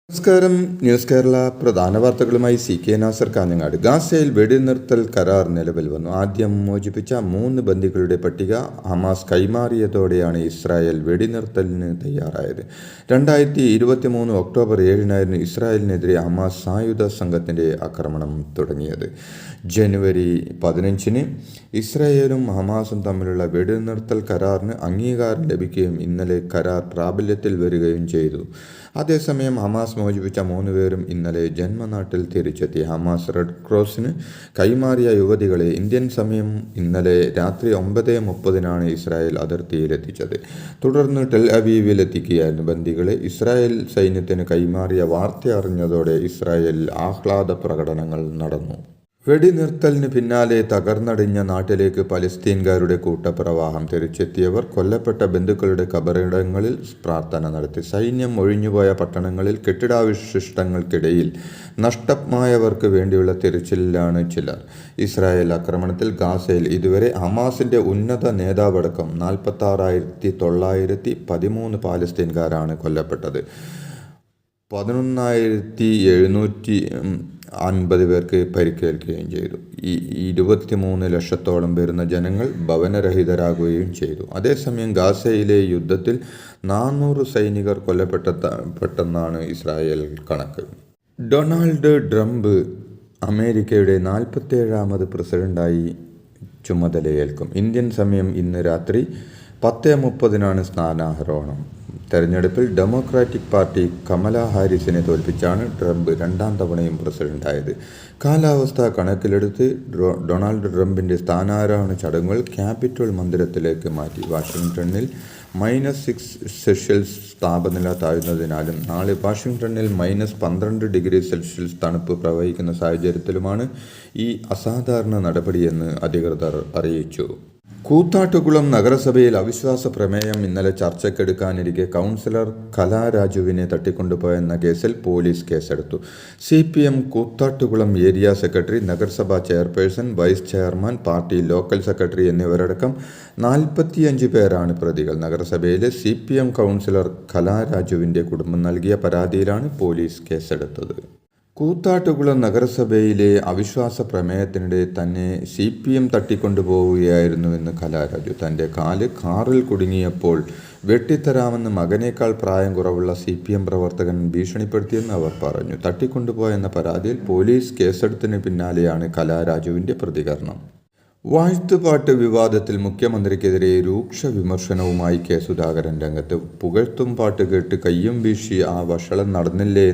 നമസ്കാരം. ന്യൂസ് കേരള പ്രധാന വാർത്തകളുമായി CK നാസർ കാഞ്ഞങ്ങാട്. ഗാസയിൽ വെടിനിർത്തൽ കരാർ നിലവിൽ വന്നു. ആദ്യം മോചിപ്പിച്ച 3 ബന്ദികളുടെ പട്ടിക ഹമാസ് കൈമാറിയതോടെയാണ് ഇസ്രായേൽ വെടിനിർത്തലിന് തയ്യാറായത്. 2023 ഒക്ടോബർ 7 ഇസ്രായേലിനെതിരെ ഹമാസ് സായുധ സംഘത്തിൻ്റെ ആക്രമണം തുടങ്ങിയത്. ജനുവരി 15 ഇസ്രായേലും ഹമാസും തമ്മിലുള്ള വെടിനിർത്തൽ കരാറിന് അംഗീകാരം ലഭിക്കുകയും ഇന്നലെ കരാർ പ്രാബല്യത്തിൽ വരികയും ചെയ്തു. അതേസമയം ഹമാസ് മോചിപ്പിച്ച 3 പേരും ഇന്നലെ ജന്മനാട്ടിൽ തിരിച്ചെത്തി. ഹമാസ് റെഡ് ക്രോസിന് കൈമാറിയ യുവതികളെ ഇന്ത്യൻ സമയം ഇന്നലെ രാത്രി 9:30 ഇസ്രായേൽ അതിർത്തിയിലെത്തിച്ചത്. തുടർന്ന് ടെൽ അവീവിലെത്തിക്കുകയായിരുന്നു ബന്ദികളെ. ഇസ്രായേൽ സൈന്യത്തിന് കൈമാറിയ വാർത്ത അറിഞ്ഞതോടെ ഇസ്രായേലിൽ ആഹ്ലാദ പ്രകടനങ്ങൾ നടന്നു. വെടിനിർത്തലിന് പിന്നാലെ തകർന്നടിഞ്ഞ നാട്ടിലേക്ക് പലസ്തീൻകാരുടെ കൂട്ടപ്രവാഹം. തിരിച്ചെത്തിയവർ കൊല്ലപ്പെട്ട ബന്ധുക്കളുടെ കബറിടങ്ങളിൽ പ്രാർത്ഥന നടത്തി. സൈന്യം ഒഴിഞ്ഞുപോയ പട്ടണങ്ങളിൽ കെട്ടിടാവശിഷ്ടങ്ങൾക്കിടയിൽ നഷ്ടമായവർക്ക് വേണ്ടിയുള്ള തിരച്ചിലിലാണ് ചിലർ. ഇസ്രായേൽ ആക്രമണത്തിൽ ഗാസയിൽ ഇതുവരെ ഹമാസിൻ്റെ ഉന്നത നേതാവടക്കം 46,913 പാലസ്തീൻകാരാണ് കൊല്ലപ്പെട്ടത്. 11,750 പേർക്ക് പരിക്കേൽക്കുകയും ചെയ്തു. 23 ലക്ഷത്തോളം വരുന്ന ജനങ്ങൾ ഭവനരഹിതരാകുകയും ചെയ്തു. അതേസമയം ഗാസയിലെ യുദ്ധത്തിൽ 400 സൈനികർ കൊല്ലപ്പെട്ടെന്നാണ് ഇസ്രായേൽ കണക്ക്. ഡൊണാൾഡ് ട്രംപ് അമേരിക്കയുടെ 47ാമത് പ്രസിഡന്റായി ചുമതലയേൽക്കും. ഇന്ത്യൻ സമയം ഇന്ന് രാത്രി 10:30 സ്ഥാനാരോഹണം. തെരഞ്ഞെടുപ്പിൽ ഡെമോക്രാറ്റിക് പാർട്ടി കമല ഹാരിസിനെ തോൽപ്പിച്ചാണ് ട്രംപ് 2ാം തവണയും പ്രസിഡന്റായത്. കാലാവസ്ഥ കണക്കിലെടുത്ത് ഡൊണാൾഡ് ട്രംപിൻ്റെ സ്ഥാനാരോഹണ ചടങ്ങുകൾ ക്യാപിറ്റൽ മന്ദിരത്തിലേക്ക് മാറ്റി. വാഷിംഗ്ടണിൽ -6°C താപനില താഴുന്നതിനാലും നാളെ വാഷിംഗ്ടണിൽ -12°C തണുപ്പ് പ്രവഹിക്കുന്ന സാഹചര്യത്തിലുമാണ് ഈ അസാധാരണ നടപടിയെന്ന് അധികൃതർ അറിയിച്ചു. കൂത്താട്ടുകുളം നഗരസഭയിൽ അവിശ്വാസ പ്രമേയം ഇന്നലെ ചർച്ചയ്ക്കെടുക്കാനിരിക്കെ കൗൺസിലർ കലാരാജുവിനെ തട്ടിക്കൊണ്ടുപോയെന്ന കേസിൽ പോലീസ് കേസെടുത്തു. CPM കൂത്താട്ടുകുളം ഏരിയ സെക്രട്ടറി, നഗരസഭാ chairperson, vice chairman, party local secretary എന്നിവരടക്കം 45 പേരാണ് പ്രതികൾ. നഗരസഭയിലെ CPM കൗൺസിലർ കലാരാജുവിൻ്റെ കുടുംബം നൽകിയ പരാതിയിലാണ് പോലീസ് കേസെടുത്തത്. കൂത്താട്ടുകുളം നഗരസഭയിലെ അവിശ്വാസ പ്രമേയത്തിനിടെ തന്നെ CPM തട്ടിക്കൊണ്ടുപോവുകയായിരുന്നുവെന്ന് കലാരാജു. തൻ്റെ കാറിൽ കുടുങ്ങിയപ്പോൾ വെട്ടിത്തരാമെന്ന് മകനേക്കാൾ പ്രായം കുറവുള്ള CPM പ്രവർത്തകൻ ഭീഷണിപ്പെടുത്തിയെന്ന് അവർ പറഞ്ഞു. തട്ടിക്കൊണ്ടുപോയെന്ന പരാതിയിൽ പോലീസ് കേസെടുത്തതിന് പിന്നാലെയാണ് കലാരാജുവിൻ്റെ പ്രതികരണം. വാഴ്ത്തുപാട്ട് വിവാദത്തിൽ മുഖ്യമന്ത്രിക്കെതിരെ രൂക്ഷ വിമർശനവുമായി K. സുധാകരൻ രംഗത്ത്. പുകഴ്ത്തും പാട്ട് കേട്ട് കയ്യും വീശി ആ വഷളം നടന്നില്ലേ